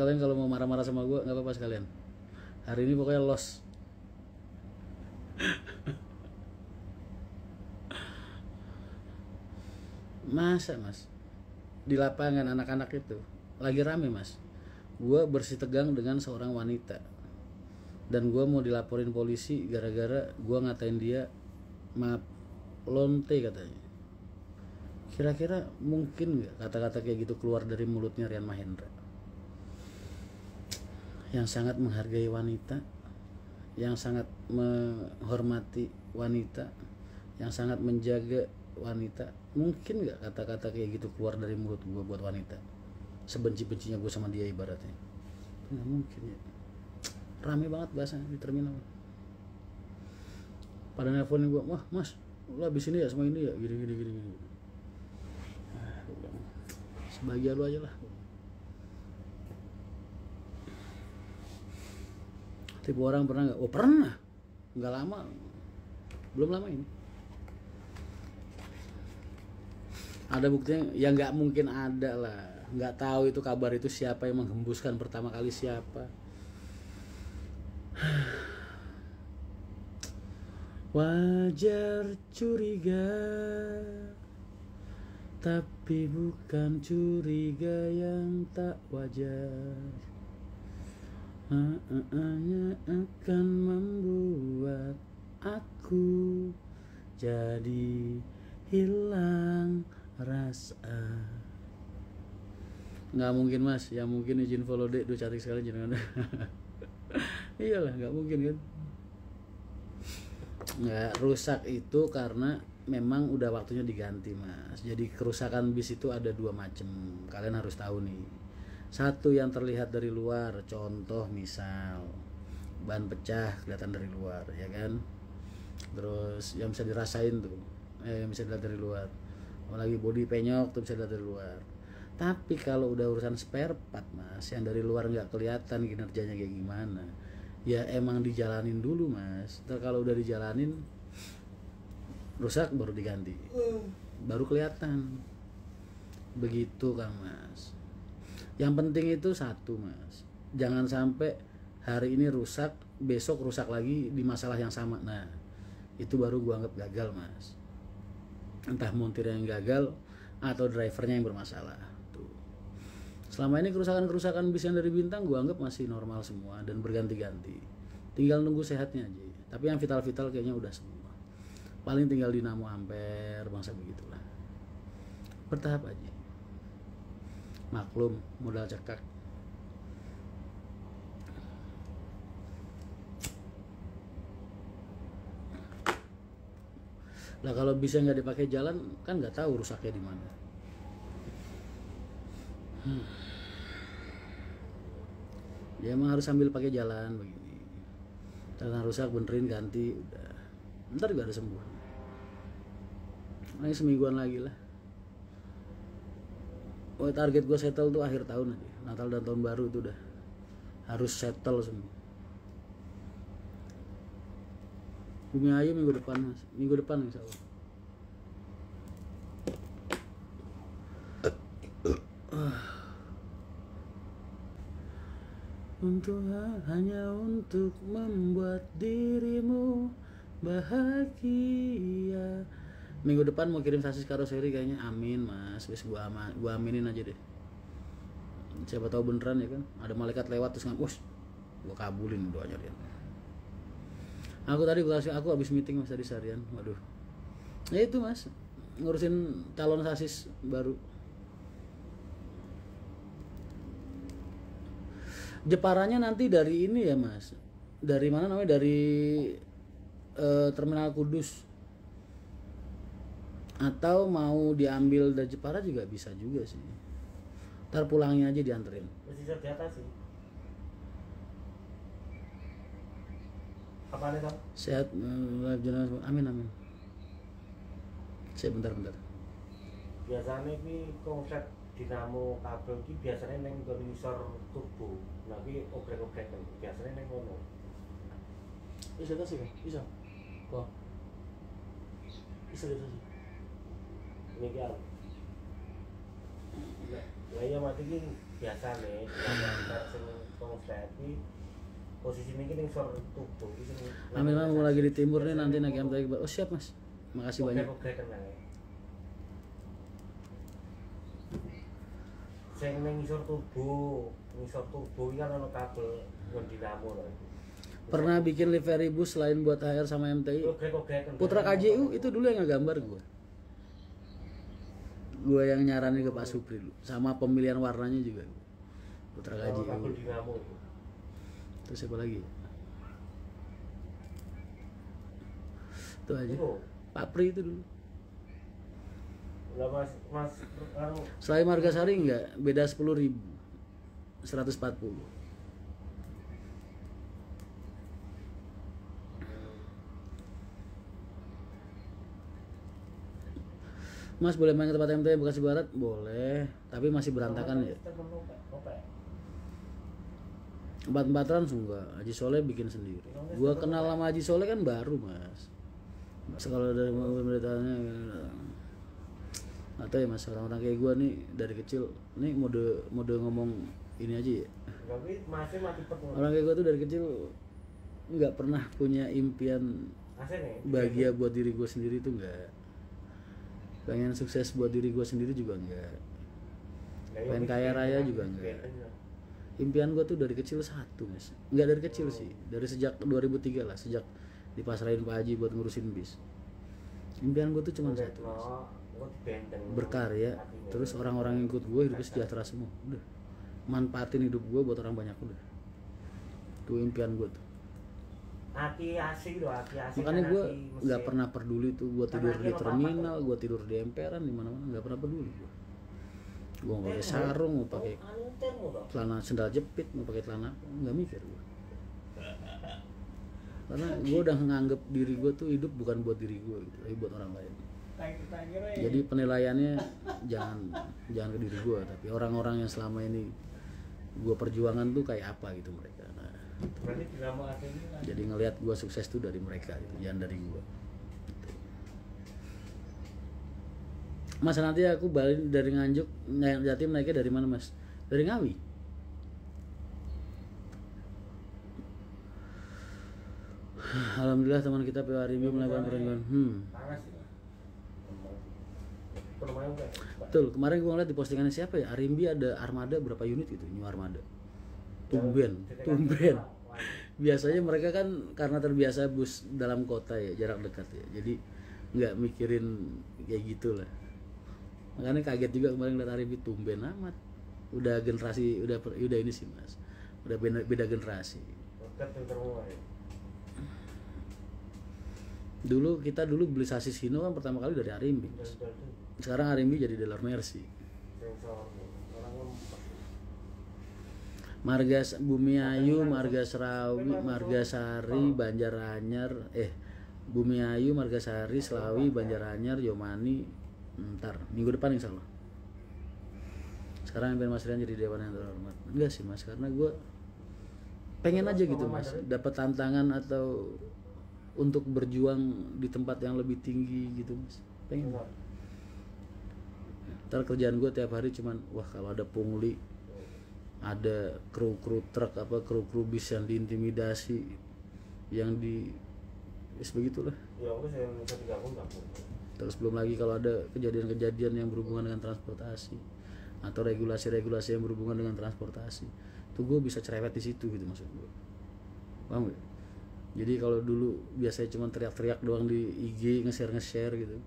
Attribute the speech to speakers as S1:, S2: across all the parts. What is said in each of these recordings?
S1: kalian kalau mau marah-marah sama gue nggak apa-apa sekalian. Hari ini pokoknya los. Masa mas di lapangan anak-anak itu lagi rame mas, gue bersih tegang dengan seorang wanita dan gue mau dilaporin polisi gara-gara gue ngatain dia maaf lonte katanya. Kira-kira mungkin nggak kata-kata kayak gitu keluar dari mulutnya Rian Mahendra yang sangat menghargai wanita, yang sangat menghormati wanita, yang sangat menjaga wanita? Mungkin nggak kata-kata kayak gitu keluar dari mulut gue buat wanita sebenci-bencinya gue sama dia ibaratnya? Nggak mungkin ya. Rame banget bahasa di terminal, pada nelfonin gue, wah mas lu habis ini ya sama ini ya gini. Sebagian lu aja lah. Tipe orang pernah nggak? Oh pernah, nggak lama, belum lama ini. Ada buktinya? Ya nggak mungkin ada lah. Nggak tahu itu kabar itu siapa yang menghembuskan pertama kali siapa. Wajar curiga, tapi bukan curiga yang tak wajar. Hanya akan membuat aku jadi hilang rasa. Nggak mungkin mas, yang mungkin izin follow dek, duh cantik sekali jenengan. Iyalah nggak mungkin kan. Nggak, rusak itu karena memang udah waktunya diganti mas. Jadi kerusakan bis itu ada dua macam, kalian harus tahu nih. Satu yang terlihat dari luar, contoh misal ban pecah kelihatan dari luar ya kan, terus yang bisa dirasain tuh yang bisa dilihat dari luar. Apalagi bodi penyok tuh bisa dilihat dari luar. Tapi kalau udah urusan spare part mas, yang dari luar nggak kelihatan kinerjanya kayak gimana, ya emang dijalanin dulu mas. Ntar kalau udah dijalanin rusak baru diganti, baru kelihatan. Begitu kan mas. Yang penting itu satu mas, jangan sampai hari ini rusak besok rusak lagi di masalah yang sama. Nah itu baru gua anggap gagal mas. Entah montir yang gagal atau drivernya yang bermasalah tuh. Selama ini kerusakan bis yang dari Bintang gua anggap masih normal semua dan berganti-ganti, tinggal nunggu sehatnya aja. Tapi yang vital-vital kayaknya udah semua, paling tinggal dinamo ampere bangsa begitulah. Bertahap aja, maklum modal cekak. Lah kalau bisa nggak dipakai jalan kan nggak tahu rusaknya di mana. Ya emang harus sambil pakai jalan begini. Tanah rusak benerin ganti udah. Ntar juga ada sembuh. Ini semingguan lagi lah. Oh, target gue settle tuh akhir tahun aja. Natal dan tahun baru itu udah harus settle semua. Bumi Ayu minggu depan mas, minggu depan insya Allah. Hanya untuk membuat dirimu bahagia. Minggu depan mau kirim sasis karoseri kayaknya, amin mas. Wes gua aminin aja deh. Siapa tahu beneran ya kan, ada malaikat lewat terus ngapus, gua kabulin doanya dia. Aku habis meeting mas tadi seharian, waduh. Ya itu mas, ngurusin calon sasis baru. Jeparannya nanti dari ini ya mas, dari mana namanya, dari Terminal Kudus, atau mau diambil dari Jepara juga bisa juga sih. Ntar pulangnya aja dianterin.
S2: Masih di atas sih. Apa nih Tom?
S1: Sehat, live journal, amin. Saya bentar.
S2: Biasanya ini konsep dinamo kabel ini biasanya neng ngisor turbo. Nah ini obrek-obrek kan biasanya neng ngono.
S1: Bisa kasih kan? Bisa. Kok? Bisa.
S2: Ini kan. Lah iya mati ki biasane nek sing konslet iki posisi ini ning sor tubuh iki sing
S1: Ambil mau lagi di timur nih nanti naik MTQ. Oh siap mas, makasih banyak.
S2: Sing ning ngisor tubuh iki kan ono kabel nggon dinamo lho.
S1: Pernah bikin livery bus selain buat HR sama MTI. Putra KJU itu dulu yang ngegambar gue. Gue yang nyaranin ke Pak Supri dulu. Sama pemilihan warnanya juga. Putra KJU.
S2: Kabel dinamo.
S1: Terus siapa lagi? Itu aja. Pak Pri itu dulu.
S2: Lah Mas
S1: Selain Margasari enggak, beda 10.000. 140. Mas boleh main ke tempat MT Bekasi Barat? Boleh, tapi masih berantakan ya. Empat-empatan enggak, Haji Soleh bikin sendiri. Gua kenal sama Haji Soleh kan baru mas. Kalau dari pemberitaannya atau ya mas, orang-orang kayak gua nih dari kecil nih mode ngomong ini aja ya. Orang kayak gua tuh dari kecil nggak pernah punya impian bahagia buat diri gua sendiri tuh nggak. Pengen sukses buat diri gua sendiri juga nggak. Pengen kaya raya juga nggak. Impian gue tuh dari kecil satu mas, nggak dari kecil sih, dari sejak 2003 lah, sejak dipasrahin Pak Haji buat ngurusin bis. Impian gue tuh cuma satu mas, berkarya, terus orang-orang yang ikut gue hidupnya sejahtera semua, udah, manfaatin hidup gue buat orang banyak udah, itu impian gue tuh. Makanya gue nggak pernah peduli tuh, gue tidur di terminal, gue tidur di emperan, di mana-mana nggak pernah peduli gue. Gue mau pakai sarung, mau pakai celana sendal jepit, mau pakai celana nggak mikir gue. Karena gue udah nganggep diri gue tuh hidup bukan buat diri gue gitu, tapi buat orang lain. Jadi penilaiannya jangan ke diri gue, tapi orang-orang yang selama ini gue perjuangan tuh kayak apa gitu mereka. Nah, jadi ngelihat gue sukses tuh dari mereka gitu, jangan dari gue. Mas nanti aku balik dari Nganjuk, Jatim naiknya dari mana mas? Dari Ngawi. Alhamdulillah teman kita PW Arimbi melakukan perenggan. Betul, kemarin gue ngeliat di postingannya siapa ya? Arimbi ada armada berapa unit gitu, new armada. Tumben. Biasanya mereka kan karena terbiasa bus dalam kota ya, jarak dekat ya. Jadi nggak mikirin kayak gitulah. Makanya kaget juga kemarin lihat Arimbi tumben amat. Udah generasi udah ini sih mas, udah beda generasi. Kita dulu beli sasis Hino kan pertama kali dari Arimbi mas. Sekarang Arimbi jadi dealer Mercy. Marga Bumiayu, Marga Serawi, Marga Sari, Banjaranyar, Bumi Ayu, Marga Sari, Slawi, Banjaranyar, Yomani. Ntar minggu depan insya Allah. Sekarang yang Mas Rian jadi dewan yang terhormat. Enggak sih mas, karena gue pengen aja gitu mas, dapat tantangan atau untuk berjuang di tempat yang lebih tinggi gitu mas. Pengen. Ntar kerjaan gue tiap hari cuman wah kalau ada pungli, ada kru truk apa kru bis yang diintimidasi, yang di begitulah. Terus belum lagi kalau ada kejadian-kejadian yang berhubungan dengan transportasi atau regulasi-regulasi yang berhubungan dengan transportasi, tuh gue bisa cerewet di situ gitu maksud gue. Paham gak? Jadi kalau dulu biasanya cuma teriak-teriak doang di IG, nge-share gitu.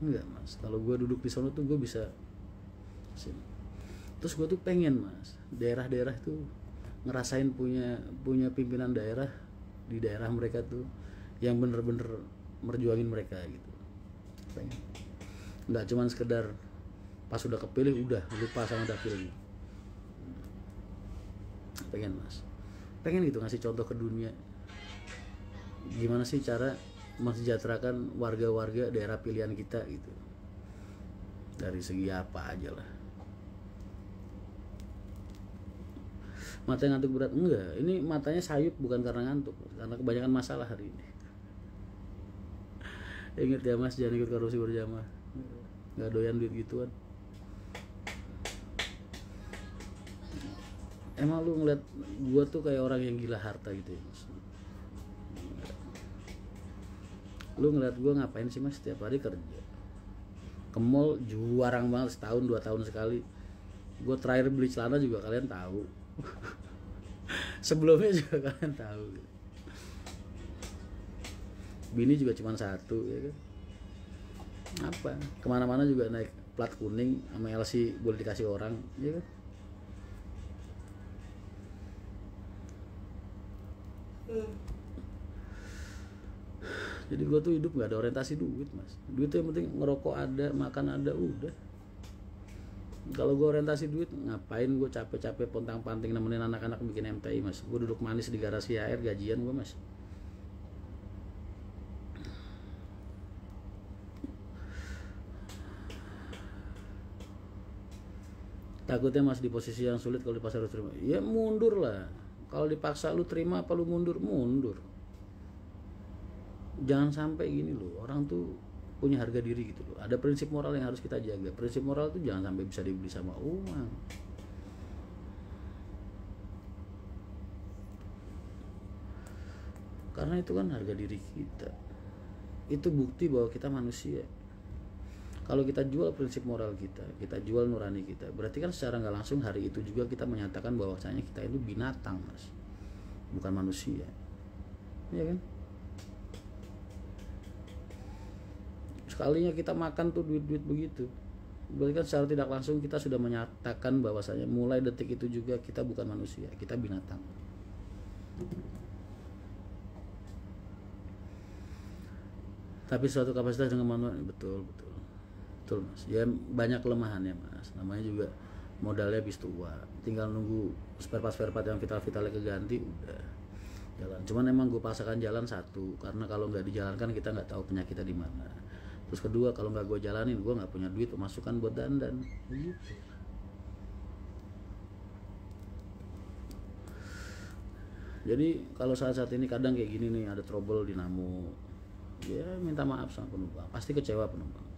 S1: Enggak mas, kalau gue duduk di sono tuh gue bisa. Terus gue tuh pengen mas, daerah-daerah tuh ngerasain punya pimpinan daerah di daerah mereka tuh yang bener-bener merjuangin mereka gitu. Pengen. Nggak cuman sekedar pas udah kepilih udah lupa sama dapilnya. Pengen mas, pengen gitu ngasih contoh ke dunia gimana sih cara mensejahterakan warga-warga daerah pilihan kita gitu, dari segi apa aja lah. Matanya ngantuk berat enggak, ini matanya sayup bukan karena ngantuk, karena kebanyakan masalah hari ini. Ingat ya mas, jangan ikut korupsi berjamaah, nggak doyan duit gituan. Emang lu ngeliat gua tuh kayak orang yang gila harta gitu ya Mas? Lu ngeliat gua ngapain sih Mas? Setiap hari kerja ke mall jarang banget, setahun 2 tahun sekali. Gua terakhir beli celana juga kalian tahu. Sebelumnya juga kalian tahu. Bini juga cuma satu ya kan. Apa kemana-mana juga naik plat kuning sama LC boleh dikasih orang ya kan. Jadi gue tuh hidup nggak ada orientasi duit Mas. Duit tuh yang penting ngerokok ada, makan ada, udah. Kalau gue orientasi duit, ngapain gue capek-capek pontang-panting nemenin anak-anak bikin MTI Mas. Gue duduk manis di garasi air gajian gue Mas. Takutnya Mas di posisi yang sulit kalau dipaksa harus terima. Ya mundur lah. Kalau dipaksa lu terima apa lu mundur? Mundur. Jangan sampai gini loh, orang tuh punya harga diri gitu loh. Ada prinsip moral yang harus kita jaga. Prinsip moral tuh jangan sampai bisa dibeli sama uang. Karena itu kan harga diri kita. Itu bukti bahwa kita manusia. Kalau kita jual prinsip moral kita jual nurani kita, berarti kan secara nggak langsung hari itu juga kita menyatakan bahwasanya kita itu binatang Mas, bukan manusia, ya kan? Sekalinya kita makan tuh duit-duit begitu, berarti kan secara tidak langsung kita sudah menyatakan bahwasanya mulai detik itu juga kita bukan manusia, kita binatang. Tapi suatu kapasitas dengan manusia, betul Mas. Ya banyak kelemahannya Mas. Namanya juga modalnya habis tua, tinggal nunggu spare part yang vitalnya keganti udah jalan. Cuman emang gue paksakan jalan satu, karena kalau nggak dijalankan kita nggak tahu penyakitnya di mana. Terus kedua, kalau nggak gue jalanin, gue nggak punya duit pemasukan buat dandan gitu. Jadi kalau saat-saat ini kadang kayak gini nih, ada trouble dinamo, ya minta maaf sama penumpang. Pasti kecewa penumpang,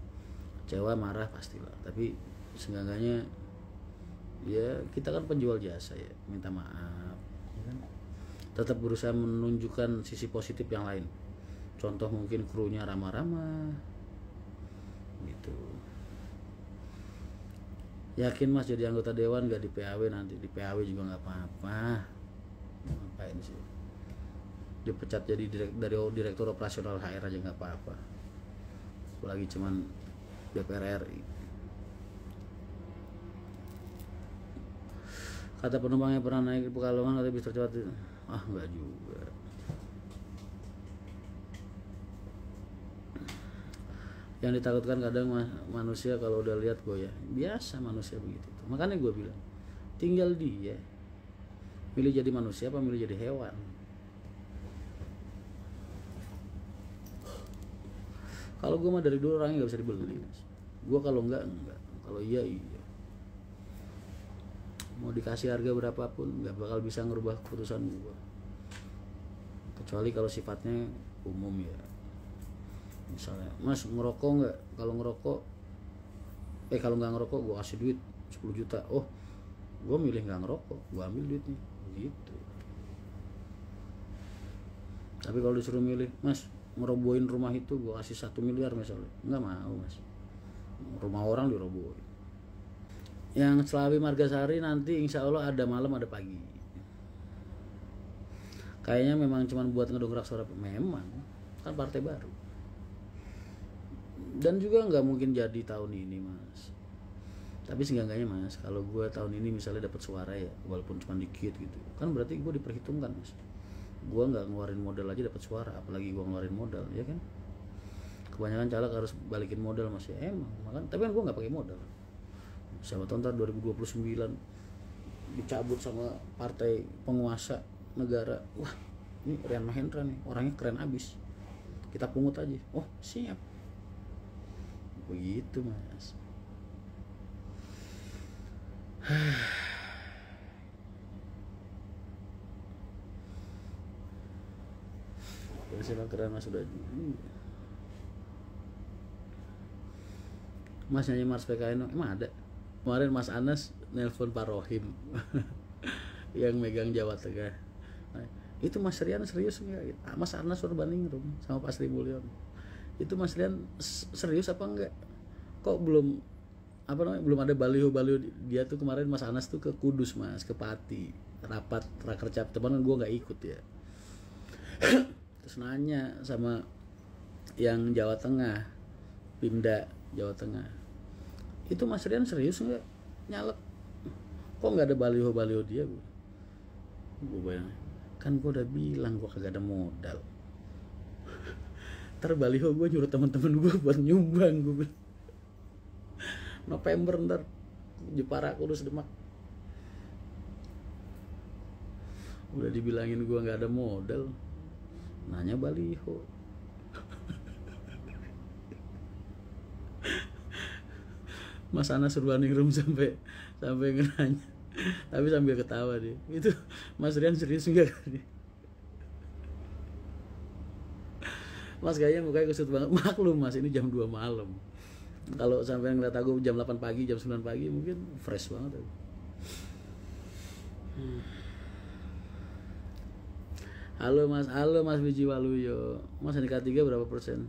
S1: kecewa, marah pastilah. Tapi seenggaknya ya kita kan penjual jasa ya, minta maaf ya kan? Tetap berusaha menunjukkan sisi positif yang lain. Contoh mungkin krunya ramah-ramah gitu. Yakin Mas jadi anggota dewan gak di PAW nanti? Di PAW juga gak apa-apa. Ngapain sih dipecat jadi direktur operasional HR aja gak apa-apa, apalagi cuman DPR RI. Kata penumpang yang pernah naik di Pekalongan katanya bis tercepat. Enggak juga. Yang ditakutkan kadang manusia kalau udah lihat goyah. Biasa manusia begitu. Makanya gue bilang, tinggal dia milih jadi manusia apa milih jadi hewan. Kalau gue mah dari dulu orangnya gak bisa dibeli. Gue kalau enggak, kalau iya. Mau dikasih harga berapapun gak bakal bisa ngerubah keputusan gue, kecuali kalau sifatnya umum ya. Misalnya, Mas ngerokok nggak? Kalau ngerokok, kalau nggak ngerokok gue kasih duit 10 juta. Oh, gue milih nggak ngerokok, gue ambil duitnya gitu. Tapi kalau disuruh milih, Mas ngerobohin rumah itu gue kasih 1 miliar misalnya, nggak mau Mas. Rumah orang dirobohin. Yang Slawi Margasari nanti insya Allah ada malam ada pagi. Kayaknya memang cuma buat ngedongkrak suara, memang kan partai baru. Dan juga nggak mungkin jadi tahun ini Mas. Tapi seenggaknya Mas, kalau gue tahun ini misalnya dapat suara ya, walaupun cuma dikit gitu, kan berarti gue diperhitungkan Mas. Gue nggak ngeluarin modal aja dapat suara, apalagi gue ngeluarin modal, ya kan? Kebanyakan caleg harus balikin modal Mas ya, emang. Makan, tapi kan gue nggak pakai modal. Siapa tahu ntar 2029 dicabut sama partai penguasa negara. Wah, ini Rian Mahendra nih, orangnya keren abis. Kita pungut aja. Oh, siap. Begitu Mas. Siapa keren Mas sudah. Mas nyanyi Mars PKN emang ada. Kemarin Mas Anas nelpon Pak Rohim. yang megang Jawa Tengah. Nah, itu Mas Rian serius nggak? Mas Anas Urbaningrum sama Pak Sri Mulyono. Itu Mas Rian serius apa enggak? Kok belum apa namanya, belum ada baliho-baliho. Dia tuh kemarin Mas Anas tuh ke Kudus Mas, ke Pati, rapat rakercap teman, gue nggak ikut ya. Terus nanya sama yang Jawa Tengah, Pimda Jawa Tengah, itu Mas Rian serius nggak nyalek? Kok nggak ada baliho-baliho dia? Gue bayang, kan gue udah bilang gue kagak ada modal. Ntar baliho gue nyuruh teman-teman gue buat nyumbang, gue bilang. November ntar Jepara Kudus Demak. Udah dibilangin gue nggak ada modal, nanya baliho. Mas Anas Urbaningrum sampai nanya, tapi sambil ketawa dia. Itu Mas Rian serius enggak? Mas kayaknya mukanya kusut banget. Maklum Mas, ini jam 2 malam. Kalau sampai ngeliat aku jam 8 pagi, jam 9 pagi mungkin fresh banget aku. Halo Mas Biji Waluyo. Mas nikah 3 berapa persen?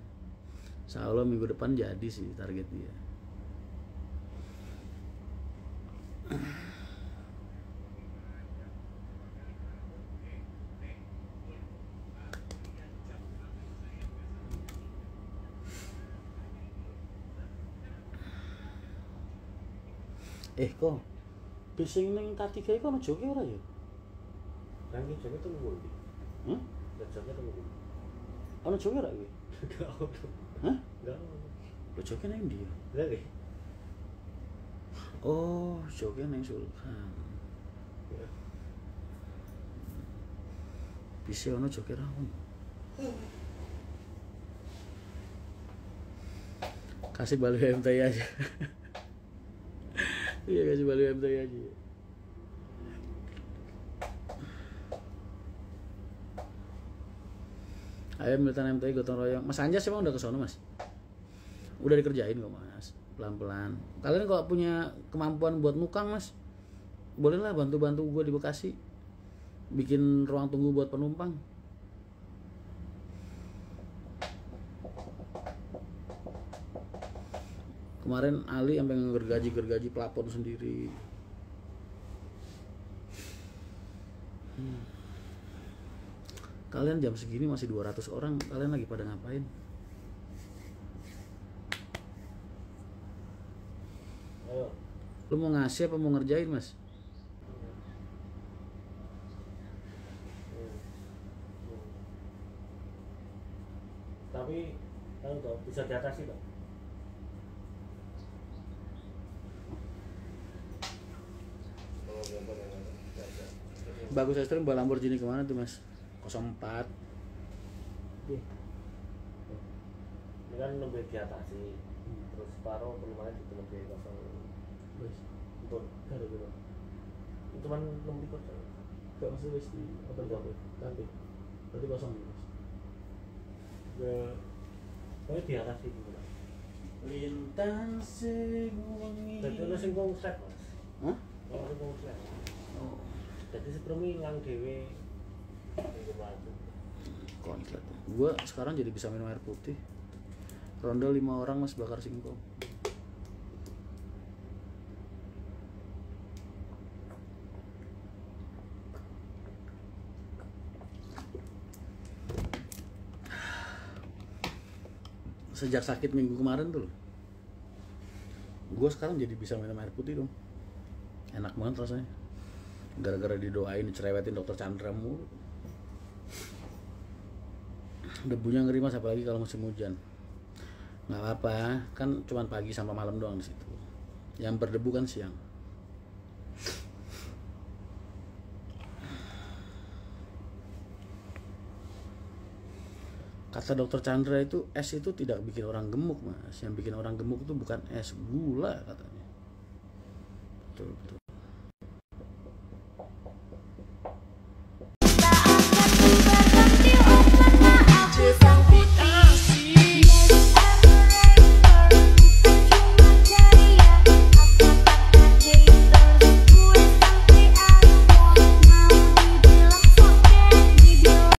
S1: Insya Allah minggu depan jadi sih target dia. Kok bising ning K3 iku ana joke ora ya?
S2: Kan iki joke tunggu ndi? Joke tunggu.
S1: Ana joke ora iki?
S2: Enggak ono.
S1: Hah?
S2: Enggak ono.
S1: Lo joke nang ndi?
S2: Lah iki.
S1: Oh, joke nang Sultan. Bisa ono joke ra ono. Kasih balik MTI aja. Iya, kasih balik MTI aja. Ayo militan MTI gotong royong. Mas Anjas emang udah ke sono Mas? Udah dikerjain kok Mas, pelan-pelan. Kalian kalau punya kemampuan buat nukang Mas, bolehlah bantu-bantu gue di Bekasi, bikin ruang tunggu buat penumpang. Kemarin Ali sampai gergaji pelapor sendiri. Kalian jam segini masih 200 orang, kalian lagi pada ngapain?
S2: Ayo.
S1: Lu mau ngasih apa mau ngerjain Mas?
S2: Tapi tahu toh bisa diatasi toh.
S1: Bagus ekstrim bawa Lamborghini kemana tuh Mas? 04.
S2: Ini kan lebih diatasi. Terus separuh perumahan itu lebih kosong. Betul. Itu kan lebih kosong.
S1: Gak maksudnya wis di open topic. Tapi berarti kosong Mas.
S2: Pokoknya diatasi gitu lah.
S1: Lintang sing wengi.
S2: Jadi ono sing konsep Mas.
S1: Hah?
S2: Ono sing konsep.
S1: Oh,
S2: Jadi seperti ngilang dhewe minggu lalu.
S1: konslet. Gua sekarang jadi bisa minum air putih. Ronde 5 orang Mas bakar singkong. Sejak sakit minggu kemarin tuh, gue sekarang jadi bisa minum air putih dong. Enak banget rasanya. Gara-gara didoain, dicerewetin dokter Chandra mulu. Debunya ngeri Mas, apalagi kalau musim hujan. Nggak apa-apa, kan cuma pagi sampai malam doang di situ. Yang berdebu kan siang. Kata dokter Chandra itu es itu tidak bikin orang gemuk Mas. Yang bikin orang gemuk itu bukan es, gula katanya. Betul.